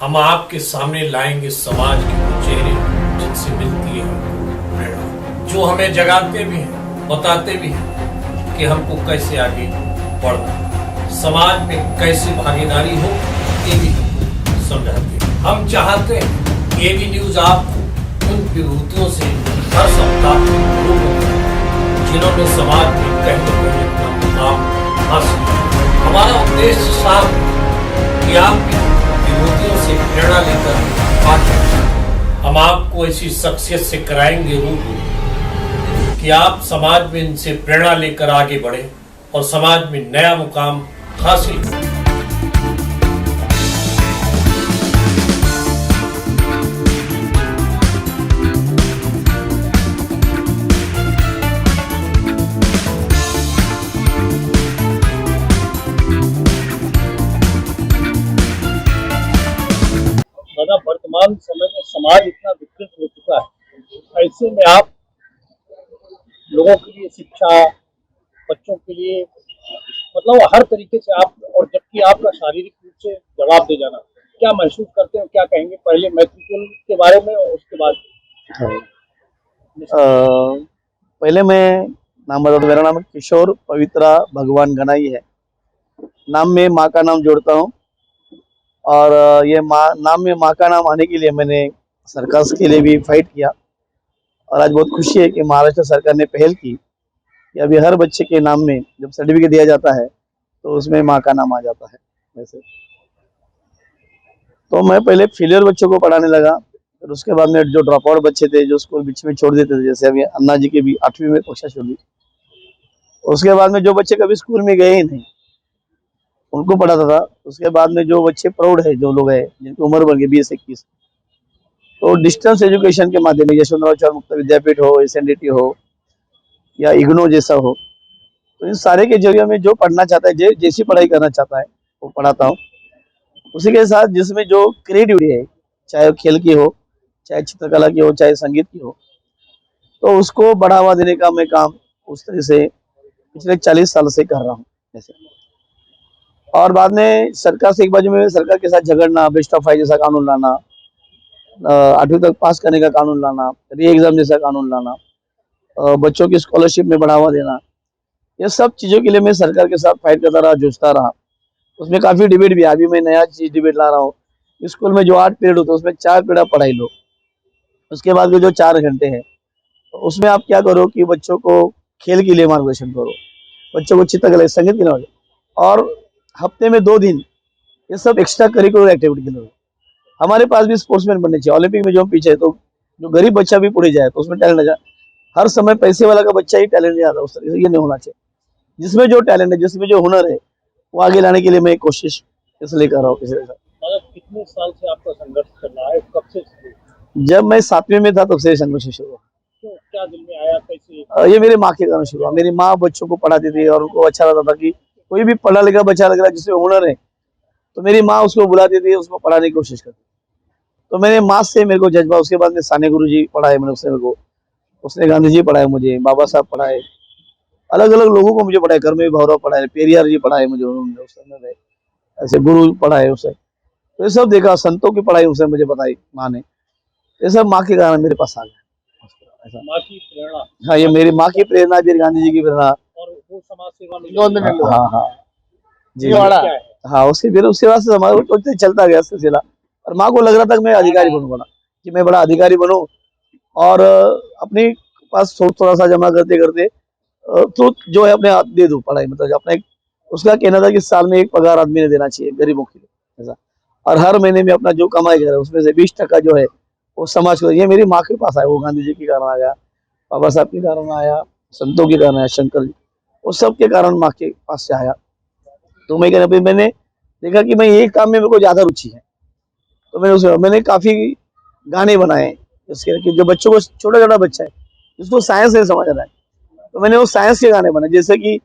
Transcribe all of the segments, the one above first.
हम आपके सामने लाएंगे समाज के वो चेहरे जिनसे मिलती है प्रेरणा, जो हमें जगाते भी हैं, बताते भी हैं कि हमको कैसे आगे बढ़ना, समाज में कैसे भागीदारी हो, ये भी हमको समझाते हैं। हम चाहते हैं कि एबी न्यूज आपको उन विभूतियों से हर सप्ताह रूबरू करे जिन्होंने समाज में कहीं न कहीं अपना मुकाम हासिल किया। हमारा उद्देश्य साफ है कि आप विभूतियों से प्रेरणा लेकर आगे हम आपको ऐसी शख्सियत से कराएंगे रूबरू कि आप समाज में इनसे प्रेरणा लेकर आगे बढ़े और समाज में नया मुकाम हासिल करें। दादा, वर्तमान समय में समाज इतना विकसित हो चुका है, ऐसे में आप लोगों के लिए शिक्षा, बच्चों के लिए मतलब हर तरीके से आप, और जबकि आपका शारीरिक रूप से जवाब दे जाना, क्या महसूस करते हैं, क्या कहेंगे? पहले मैट्रिकुल के बारे में और उसके बाद पहले मैं नाम बता दूं, मेरा नाम किशोर पवित्रा भगवान गनाई है। नाम में माँ का नाम जोड़ता हूँ और ये नाम में माँ का नाम आने के लिए मैंने सरकार के लिए भी फाइट किया और आज बहुत खुशी है कि महाराष्ट्र सरकार ने पहल की कि अभी हर बच्चे के नाम में जब सर्टिफिकेट दिया जाता है तो उसमें माँ का नाम आ जाता है। वैसे तो मैं पहले फेलियर बच्चों को पढ़ाने लगा, फिर उसके बाद में जो ड्रॉप आउट बच्चे थे जो स्कूल बीच में छोड़ देते थे, जैसे अभी अन्ना जी के भी 8वीं में कक्षा छोड़ दी, उसके बाद में जो बच्चे कभी स्कूल में गए ही नहीं उनको पढ़ाता था। उसके बाद में जो बच्चे प्राउड है, जो लोग हैं जिनकी उम्र बन गई 20-21, तो डिस्टेंस एजुकेशन के माध्यम से यशवंतराव चव्हाण मुक्त विद्यापीठ हो, SNDT हो या इग्नो जैसा हो, तो इन सारे के जरिए में जो पढ़ना चाहता है, जैसी पढ़ाई करना चाहता है वो पढ़ाता हूँ। उसी के साथ जिसमें जो क्रिएटिविटी है, चाहे वो खेल की हो, चाहे चित्रकला की हो, चाहे संगीत की हो, तो उसको बढ़ावा देने का मैं काम उस तरह से पिछले 40 साल से कर रहा हूँ ऐसे। और बाद में सरकार से एक बाजू में सरकार के साथ झगड़ना, बेस्ट ऑफ 5 जैसा कानून लाना, 8वीं तक पास करने का कानून लाना, री एग्जाम जैसा कानून लाना, बच्चों की स्कॉलरशिप में बढ़ावा देना, ये सब चीज़ों के लिए मैं सरकार के साथ फाइट करता रहा, जूझता रहा। उसमें काफ़ी डिबेट भी, अभी मैं नया चीज़ डिबेट ला रहा हूँ। स्कूल में जो 8 पीरियड होते हैं उसमें 4 पीरियड आप पढ़ाई लो, उसके बाद के जो 4 घंटे हैं तो उसमें आप क्या करो कि बच्चों को खेल के लिए मार्गदर्शन करो, बच्चों को चित्रकला, संगीत के लिए, और हफ्ते में 2 दिन ये सब एक्स्ट्रा करिकुलर एक्टिविटी के लिए। हमारे पास भी स्पोर्ट्समैन बनने चाहिए, ओलंपिक में जो हम पीछे है, तो जो गरीब बच्चा भी पूरे जाए तो उसमें टैलेंट आ जाए। हर समय पैसे वाला का बच्चा ही टैलेंट नहीं आता, उस तरह से ये नहीं होना चाहिए। जिसमें जो टैलेंट है, जिसमें जो हुनर है, वो आगे लाने के लिए मैं कोशिश इसलिए कर रहा हूँ। दादा, कितने साल से आपका संघर्ष चल रहा है, कब से शुरू? जब मैं 7वीं में था तब से संघर्ष शुरू हुआ। क्यों, क्या दिल में आया, कैसे? ये मेरी माँ के कारण शुरू हुआ। मेरी माँ बच्चों को पढ़ाती थी और उनको अच्छा लगता था कि कोई भी पढ़ा लिखा बच्चा लग रहा है जिसमें हुनर है, तो मेरी माँ उसको बुलाती थी, उसको पढ़ाने की कोशिश करती। तो मैंने माँ से मेरे को जज्बा, उसके बाद में साने गुरु जी पढ़ाए मैंने, उसने मेरे को, उसने गांधी जी पढ़ाए मुझे, बाबा साहब पढ़ाए, अलग अलग लोगों को मुझे पढ़ाए, कर्मवीर भावराव पढ़ाए, पेरियार जी पढ़ाए मुझे, उन्होंने उस समय ऐसे गुरु पढ़ाए उसे। तो ये सब देखा, संतों की पढ़ाई उसने मुझे बताई माँ ने। ये सब माँ के कारण मेरे पास आ गया ऐसा। माँ की प्रेरणा? हाँ, ये मेरी माँ की प्रेरणा, फिर गांधी जी की प्रेरणा और वो समाज सेवा में हाँ हाँ जी क्या है? हाँ, उसके फिर उसके बाद से हमारा तो चलता गया सिलसिला। और माँ को लग रहा था कि मैं अधिकारी बनूंगा ना, कि मैं बड़ा अधिकारी बनूं और अपने पास थोड़ा सा जमा करते करते तो जो है अपने हाथ दे दूं पढ़ाई, मतलब अपना एक, उसका कहना था कि साल में एक पगार आदमी ने देना चाहिए गरीबों के लिए ऐसा, और हर महीने में अपना जो कमाई करे उसमें से 20% जो है वो समाज को। ये मेरी माँ के पास आया, वो गांधी जी के कारण आया, बाबा साहब के कारण आया, संतों के कारण आया, शंकर जी, वो सब के कारण माँ के पास से आया। तो मैं कहना भाई, मैंने देखा कि मैं ये काम में मेरे को ज्यादा रुचि है, तो मैंने काफी गाने बनाए इसके, कि जो बच्चों को, छोटा छोटा बच्चा है जिसको साइंस नहीं समझ रहा है, तो मैंने वो साइंस के गाने बनाए, जैसे कि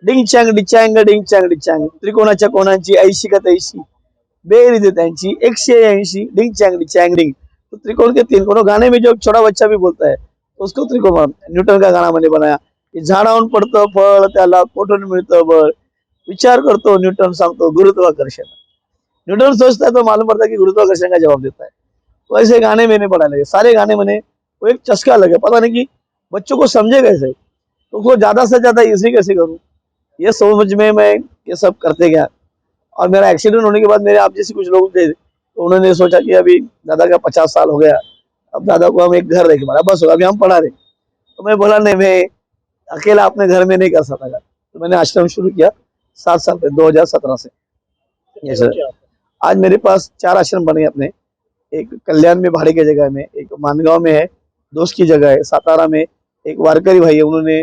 डिंग चैंग डिचांग डिंग चैंग डिचांग, त्रिकोणाच्या कोणांची ऐशी का तैशी, बेरीज त्यांची 180, डिंग चैंग डिचांग डिंग। तो त्रिकोण के 3 कोण, गाने में जो छोटा बच्चा भी बोलता है तो उसको त्रिकोण, न्यूटन का गाना मैंने बनाया की झाडावरून पडतं फळ त्याला कोठून मिळतं बळ, विचार करतो न्यूटन सांगतो गुरुत्वाकर्षण। न्यूटन सोचता है तो मालूम पड़ता है कि गुरुत्वाकर्षण का जवाब देता है। तो ऐसे गाने मैंने पढ़ा लगे, सारे गाने मैंने, वो एक चस्का लगे, पता नहीं कि बच्चों को समझे कैसे, तो उसको ज्यादा से ज्यादा इजी कैसे करूँ, ये समझ में मैं ये सब करते गया। और मेरा एक्सीडेंट होने के बाद मेरे आप जैसे कुछ लोग थे, तो उन्होंने सोचा कि अभी दादा का 50 साल हो गया, अब दादा को हम एक घर देखे बड़ा बस होगा, अभी हम पढ़ा रहे। तो मैं बोला नहीं, मैं अकेला अपने घर में नहीं कर सकता था। तो मैंने आश्रम शुरू किया 7 साल पे, 2017 से। ये सर, क्या आज मेरे पास 4 आश्रम बने अपने। एक कल्याण में भाड़े की जगह में, एक मानगांव में है, दोस्त की जगह है, सातारा में एक वारकरी भाई है, उन्होंने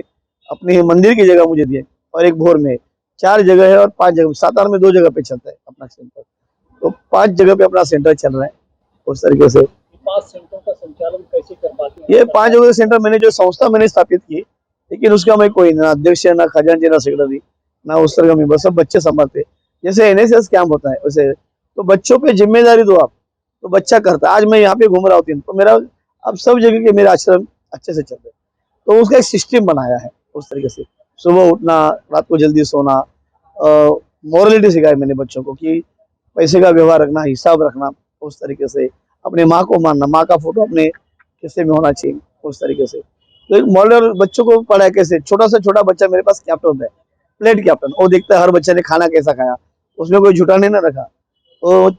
अपने मंदिर की जगह मुझे दी है, और एक भोर में। 4 जगह है और 5 जगह, सातारा में 2 जगह पे चलता है अपना सेंटर, तो 5 जगह पे अपना सेंटर चल रहा है उस तरीके से। 5 सेंटरों का संचालन कैसे कर पाते हैं? ये 5 जगह सेंटर मैंने जो संस्था मैंने स्थापित की, लेकिन उसका मैं कोई ना अध्यक्ष है, ना खजांची, ना सेक्रेटरी, ना उस तरह का मैं, बस सब बच्चे संभालते। जैसे एनएसएस कैंप होता है वैसे, तो बच्चों पे जिम्मेदारी दो आप, तो बच्चा करता है। आज मैं यहाँ पे घूम रहा हूँ तो मेरा अब सब जगह के मेरे आश्रम अच्छे से चल रहे, तो उसका एक सिस्टम बनाया है उस तरीके से। सुबह उठना, रात को जल्दी सोना, मॉरलिटी सिखाई मैंने बच्चों को कि पैसे का व्यवहार रखना, हिसाब रखना, उस तरीके से अपने माँ को मानना, माँ का फोटो अपने किस्से में होना चाहिए उस तरीके से। तो एक मॉडल बच्चों को पढ़ाया कैसे, छोटा से छोटा बच्चा मेरे पास कैप्टन है, प्लेट कैप्टन, वो देखता है हर बच्चे ने खाना कैसा खाया, उसमें कोई झूठा नहीं ना रखा। तो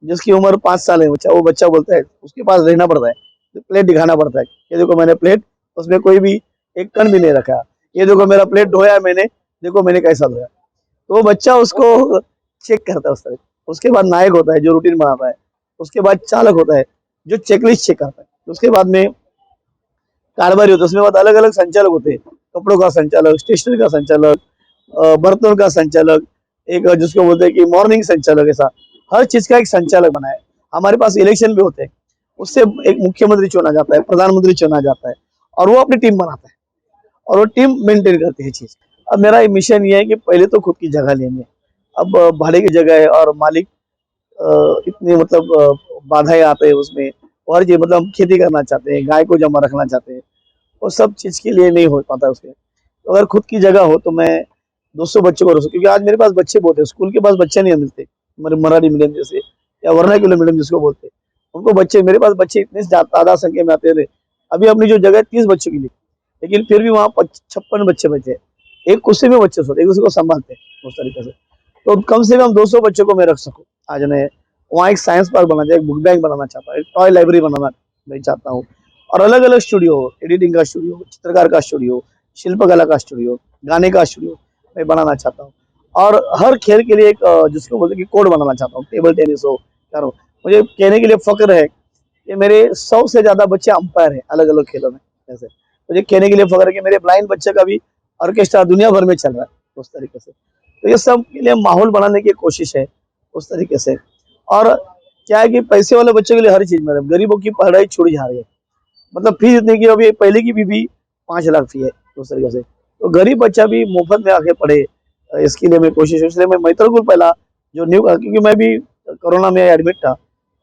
जिसकी उम्र 5 साल है बच्चा, वो बच्चा बोलता है, उसके पास रहना पड़ता है, तो प्लेट दिखाना पड़ता है, ये देखो मैंने प्लेट, उसमें कोई भी एक कण भी नहीं रखा, ये देखो मेरा प्लेट धोया है मैंने, देखो मैंने कैसा धोया। तो वो बच्चा उसको चेक करता है उस तरह। उसके बाद नायक होता है जो रूटीन बनाता है, उसके बाद चालक होता है जो चेकलिस्ट चेक करता है, उसके बाद में कारोबारी होता है, उसमें बाद अलग अलग संचालक होते हैं, कपड़ों का संचालक, स्टेशनरी का संचालक, बर्तन का संचालक, एक जिसको बोलते हैं कि मॉर्निंग संचालक, ऐसा हर चीज का एक संचालक बना है। हमारे पास इलेक्शन भी होते हैं, उससे एक मुख्यमंत्री चुना जाता है, प्रधानमंत्री चुना जाता है, और वो अपनी टीम बनाता है, और वो टीम मेंटेन करती है चीज। अब मेरा मिशन ये है कि पहले तो खुद की जगह लेंगे, अब भाड़े की जगह है और मालिक इतनी मतलब बाधाएं आते हैं उसमें, और ये मतलब हम खेती करना चाहते हैं, गाय को जमा रखना चाहते हैं, वो सब चीज के लिए नहीं हो पाता उसके। तो अगर खुद की जगह हो तो मैं 200 बच्चों को रख सकूं, क्योंकि आज मेरे पास बच्चे बहुत है, स्कूल के पास बच्चे नहीं मिलते, हमारे मराठी मीडियम जैसे या वर्नाक्युलर मीडियम जिसको बोलते हैं, उनको बच्चे, मेरे पास बच्चे इतने तादाद संख्या में आते रहे। अभी अपनी जो जगह है 30 बच्चों के लिए, लेकिन फिर भी वहाँ 56 बच्चे बचे हैं, एक कुर्सी में बच्चे सोते, एक दूसरे को संभालते हैं उस तरीके से। तो कम से कम 200 बच्चों को मैं रख सकूँ आज मैं। वहाँ एक साइंस पार्क बनाना चाहिए, एक बुक बैंक बनाना चाहता हूँ, एक टॉय लाइब्रेरी बनाना मैं चाहता हूँ, और अलग अलग स्टूडियो हो, एडिटिंग का स्टूडियो, चित्रकार का स्टूडियो, शिल्पकला का स्टूडियो, गाने का स्टूडियो मैं बनाना चाहता हूँ। और हर खेल के लिए एक जिसको बोलते हैं कि कोड बनाना चाहता हूँ, टेबल टेनिस हो, क्या हो। मुझे कहने के लिए फक्र है कि मेरे 100 से ज्यादा बच्चे अंपायर हैं अलग अलग खेलों में। जैसे मुझे कहने के लिए फक्र है कि मेरे ब्लाइंड बच्चे का भी ऑर्केस्ट्रा दुनिया भर में चल रहा है उस तरीके से। तो ये सब के लिए माहौल बनाने की कोशिश है उस तरीके से। और क्या है कि पैसे वाले बच्चों के लिए हर चीज, मतलब गरीबों की पढ़ाई छुड़ी जा रही है, मतलब फीस इतनी की, अभी पहले की भी 5 लाख फी है उस तरीके से। तो गरीब बच्चा भी मुफ्त में आके पढ़े, इसके लिए मैं कोशिश, इसलिए मैं मैत्रकुल पहला जो न्यू, क्योंकि मैं भी कोरोना में एडमिट था,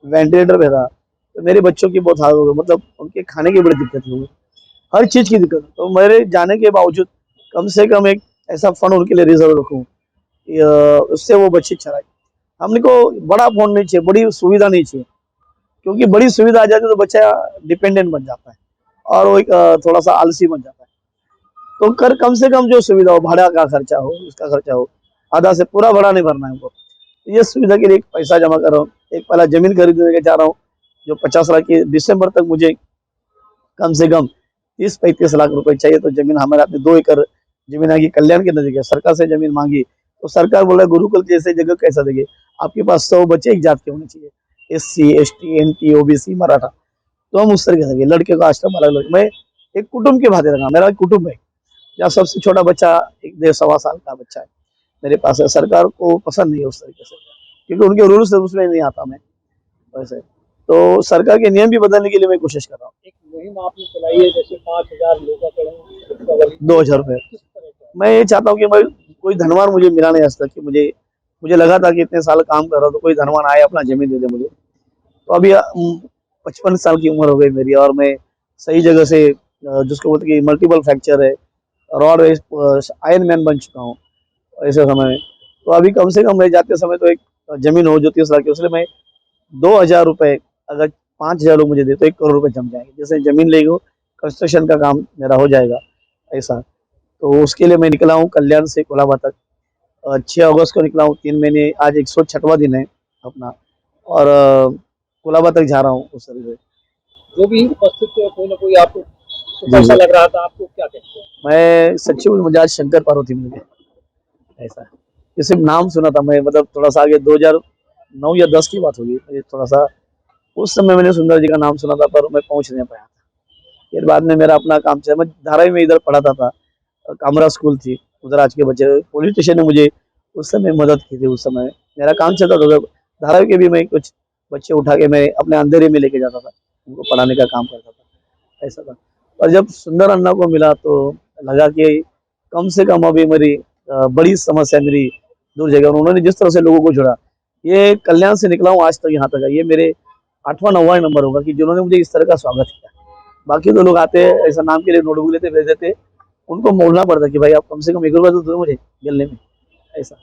वेंटिलेटर पे था, तो मेरे बच्चों की बहुत हालत हो गई, मतलब उनके खाने की बड़ी दिक्कत हो गई, हर चीज की दिक्कत। तो मेरे जाने के बावजूद कम से कम एक ऐसा फंड उनके लिए रिजर्व रखूँ, उससे वो बच्चे चलाए। हमने को बड़ा फोन नहीं चाहिए, बड़ी सुविधा नहीं चाहिए, क्योंकि बड़ी सुविधा आ जाती है तो बच्चा डिपेंडेंट बन जाता है, और वो एक थोड़ा सा आलसी बन जाता है। तो कर कम से कम जो सुविधा हो, भाड़ा का खर्चा हो, इसका खर्चा हो, आधा से पूरा भाड़ा नहीं भरना है हमको, ये सुविधा के लिए एक पैसा जमा कर रहा हूँ। एक पहला जमीन खरीदने के चाह रहा हूँ जो 50 लाख की, दिसंबर तक मुझे कम से कम 30-35 लाख रुपए चाहिए। तो जमीन हमारे हाथ में 2 एकड़ जमीन आएगी, कल्याण के नजदीक है, सरकार से जमीन मांगी तो सरकार बोला गुरुकुल जैसे जगह कैसा देंगे, आपके पास 100 बच्चे एक जात के होने चाहिए, SC ST NT OBC Maratha, तो हम उस तरीके से लड़के का आश्रम अलग अलग, मैं एक कुटुंब के भांति रखा, मेरा एक कुटुंब है, जहाँ सबसे छोटा बच्चा 1-1.5 साल का बच्चा है मेरे पास है। सरकार को पसंद नहीं है उस तरीके से, क्योंकि उनके रूल्स उसमें नहीं आता मैं वैसे। तो सरकार के नियम भी बदलने के लिए मैं कोशिश कर रहा हूँ। एक मुहिम आपने चलाई है, जैसे 5,000 लोगों का 2000 रुपये किस तरह का? मैं ये चाहता हूँ कि भाई कोई धनवान मुझे मिला नहीं आज तक, कि मुझे लगा था कि इतने साल काम कर रहा हूँ तो कोई धनवान आए अपना जमीन दे दे मुझे। तो अभी 55 साल की उम्र हो गई मेरी, और मैं सही जगह से जिसको बोलते कि मल्टीपल फ्रैक्चर है, रॉड आयरन मैन बन चुका हूँ ऐसे समय में। तो अभी कम से कम मैं जाते समय तो एक जमीन हो जो 30 लाख की, उसमें मैं 2,000 रुपए, अगर 5,000 लोग मुझे दे तो 1 करोड़ रुपए जम जाएंगे। जैसे जमीन ले गो, कंस्ट्रक्शन का काम मेरा हो जाएगा ऐसा। तो उसके लिए मैं निकला हूँ कल्याण से कोलाबा तक। 6 अगस्त को निकला हूँ, 3 महीने, आज 106वां दिन है अपना, और कोलाबा तक जा रहा हूँ उस तरह से। जो भी उपस्थित थे कोई ना कोई आपको तो कैसा लग रहा था, आपको क्या कहते हैं? मैं सच्ची बोलूं, मुझे आज शंकर पार्वती मिल गए ऐसा। ये सिर्फ नाम सुना था मैं, मतलब थोड़ा सा आगे 2009 या 10 की बात होगी, मुझे थोड़ा सा उस समय मैंने सुंदर जी का नाम सुना था, पर मैं पहुंच नहीं पाया था। फिर बाद में मेरा अपना काम चला, मैं धारावी में इधर पढ़ाता था, कामरा स्कूल थी उधर। आज के बच्चे पुलिस स्टेशन ने मुझे उस समय मदद की थी। उस समय मेरा काम चलता था उधर धारावी के भी, मैं कुछ बच्चे उठा के मैं अपने अंधेरे में लेके जाता था, उनको पढ़ाने का काम करता था ऐसा था। और जब सुंदर अन्ना को मिला तो लगा कि कम से कम अभी मेरी बड़ी समस्या मेरी दूर जाएगी। और उन्होंने जिस तरह से लोगों को जोड़ा, ये कल्याण से निकला हूँ आज तक यहाँ तक है, ये मेरे 8वां 9वां नंबर होगा कि जिन्होंने मुझे इस तरह का स्वागत किया। बाकी तो लोग आते हैं ऐसा नाम के लिए, नोटबुक लेते भेज देते, उनको मोड़ना पड़ता कि भाई आप कम से कम 1 रुपया तो दो मुझे मिलने में ऐसा।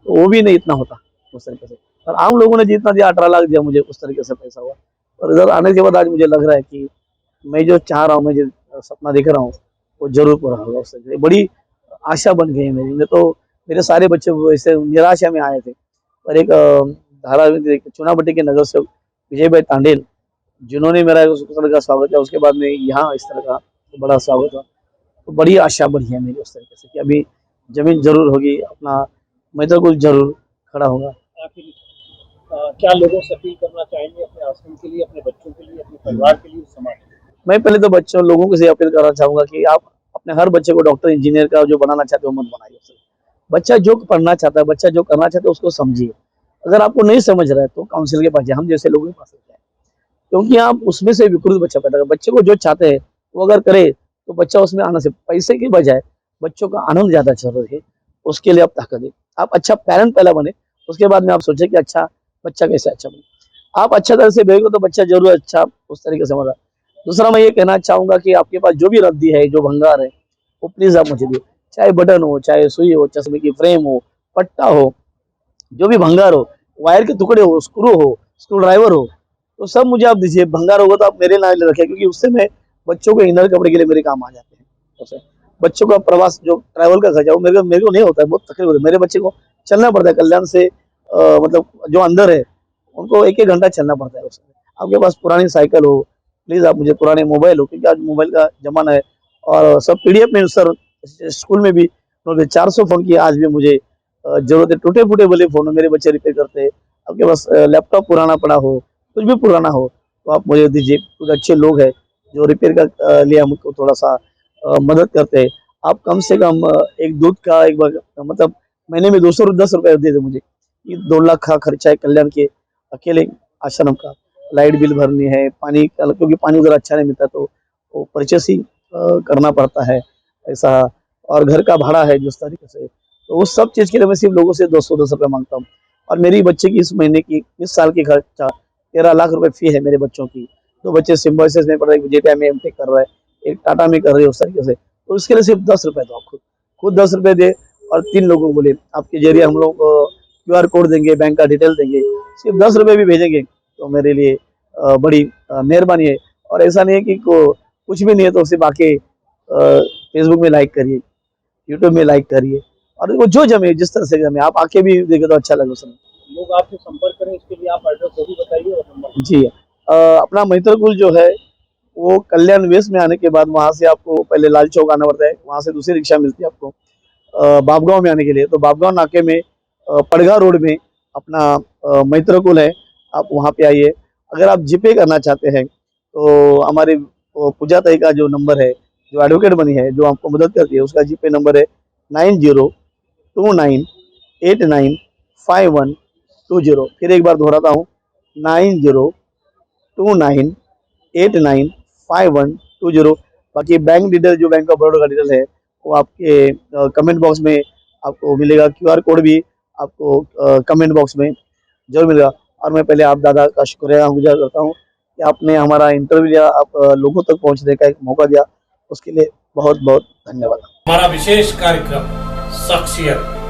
तो वो भी नहीं इतना होता उस तरीके से। और आम लोगों ने जितना दिया 18 लाख दिया मुझे, उस तरीके से पैसा हुआ। और इधर आने के बाद आज मुझे लग रहा है कि मैं जो चाह रहा हूँ, मैं जो सपना देख रहा हूँ वो जरूर पूरा होगा। उस तरीके बड़ी आशा बन गई है मेरी। मैं तो मेरे सारे बच्चे ऐसे निराशा में आए थे, पर एक चुनाभट्टी के नगर सेवक विजय भाई तांडेल, जिन्होंने मेरा उस तरह का स्वागत किया, उसके बाद में यहाँ इस तरह का बड़ा स्वागत हुआ, तो बड़ी आशा बढ़ी है मेरी उस तरीके से कि अभी जमीन जरूर होगी, अपना मैत्रकुल जरूर खड़ा होगा। आखिर क्या लोगों से अपील करना चाहेंगे अपने आश्रम के लिए, अपने बच्चों के लिए, अपने परिवार के लिए, समाज के लिए? मैं पहले तो बच्चों लोगों को से अपील करना चाहूंगा कि आप अपने हर बच्चे को डॉक्टर इंजीनियर का जो बनाना चाहते हो मत बनाइए। बच्चा जो पढ़ना चाहता है, बच्चा जो करना चाहता है उसको समझिए। अगर आपको नहीं समझ रहा है तो काउंसिल के पास जाए, हम जैसे लोगों के पास जाए, क्योंकि आप उसमें से विकृत बच्चा पैदा कर, बच्चे को जो चाहते हैं वो अगर करे तो बच्चा उसमें आना से पैसे की बजाय बच्चों का आनंद ज्यादा जरूरी है। उसके लिए आप ताकत दें, आप अच्छा पेरेंट पहला बने, उसके बाद में आप सोचे कि अच्छा बच्चा कैसे अच्छा बने। आप अच्छा तरह से भेजोगे तो बच्चा जरूर अच्छा उस तरीके से होगा। दूसरा मैं ये कहना चाहूंगा कि आपके पास जो भी रद्दी है, जो भंगार है, वो प्लीज आप मुझे दिए, चाहे बटन हो, चाहे सुई हो, चश्मे की फ्रेम हो, पट्टा हो, जो भी भंगार हो, वायर के टुकड़े हो, स्क्रू ड्राइवर हो, तो सब मुझे आप दीजिए। भंगार होगा तो आप मेरे नाम ले रखें, क्योंकि उससे मैं बच्चों के इनर कपड़े के लिए मेरे काम आ जाते हैं। उससे बच्चों का प्रवास जो ट्रैवल का खर्चा वो मेरे को नहीं होता है, बहुत तकलीफ होती है। मेरे बच्चे को चलना पड़ता है कल्याण से, मतलब जो अंदर है उनको 1-1 घंटा चलना पड़ता है उसमें। आपके पास पुरानी साइकिल हो, प्लीज आप मुझे, पुराने मोबाइल हो, क्योंकि आज मोबाइल का जमाना है। और सब पीडीएफ में सर, स्कूल में भी 400 फोन की आज भी मुझे जरूरत है। टूटे फूटे बोले फोन मेरे बच्चे रिपेयर करते हैं। आपके पास लैपटॉप पुराना पड़ा हो, कुछ भी पुराना हो, तो आप मुझे दीजिए। कुछ अच्छे लोग हैं जो रिपेयर का लिए हमको थोड़ा सा मदद करते हैं। आप कम से कम एक दूध का एक मतलब महीने में 210 रुपये दे दे मुझे। ये 2 लाख का खर्चा है कल्याण के अकेले आश्रम का। लाइट बिल भरनी है, पानी का, क्योंकि पानी उधर अच्छा नहीं मिलता तो वो परचेस ही करना पड़ता है ऐसा। और घर का भाड़ा है जिस तरीके से, तो उस सब चीज़ के लिए मैं सिर्फ लोगों से 210 रुपये मांगता हूँ। और मेरी बच्चे की इस महीने की, इस साल की खर्चा 13 लाख रुपए फी है मेरे बच्चों की। 2 बच्चे सिम्बोसिस में पढ़ रहे हैं, जेटीआई में एमटेक कर रहा है, एक टाटा में कर रहे हैं उस तरीके से। तो उसके लिए सिर्फ 10 रुपये दो, आप खुद 10 रुपये दे। और 3 लोगों को बोले आपके जरिए हम लोग QR कोड देंगे, बैंक का डिटेल देंगे, सिर्फ 10 रुपये भी भेजेंगे तो मेरे लिए बड़ी मेहरबानी है। और ऐसा नहीं है कि कुछ भी नहीं है तो सिर्फ आके फेसबुक में लाइक करिए, यूट्यूब में लाइक करिए, और वो जो जमे जिस तरह से जमे आप आके भी देखे तो अच्छा लगे उसमें। लोग आपसे संपर्क करें इसके लिए आप एड्रेस वो भी बताइए और नंबर। जी, अपना मैत्रकुल जो है वो कल्याण वेस्ट में आने के बाद वहाँ से आपको पहले लाल चौक आना पड़ता है, वहाँ से दूसरी रिक्शा मिलती है आपको बाबगांव में आने के लिए। तो बाबगांव नाके में पड़गा रोड में अपना मैत्रकुल है, आप वहाँ पे आइए। अगर आप जीपे करना चाहते हैं तो हमारे पूजा ताई का जो नंबर है, जो एडवोकेट बनी है, जो आपको मदद करती है, उसका जीपे नंबर है 9029895120। फिर एक बार दोहराता हूँ, 9029895120। बाकी बैंक डिटेल, जो बैंक ऑफ बड़ौदा का डिटेल है, वो आपके कमेंट बॉक्स में आपको मिलेगा। QR कोड भी आपको कमेंट बॉक्स में जरूर मिलेगा। और मैं पहले आप दादा का शुक्रिया गुजार करता हूँ कि आपने हमारा इंटरव्यू लिया, आप लोगों तक पहुँचने का एक मौका दिया, उसके लिए बहुत बहुत धन्यवाद। हमारा विशेष कार्यक्रम शख्सियत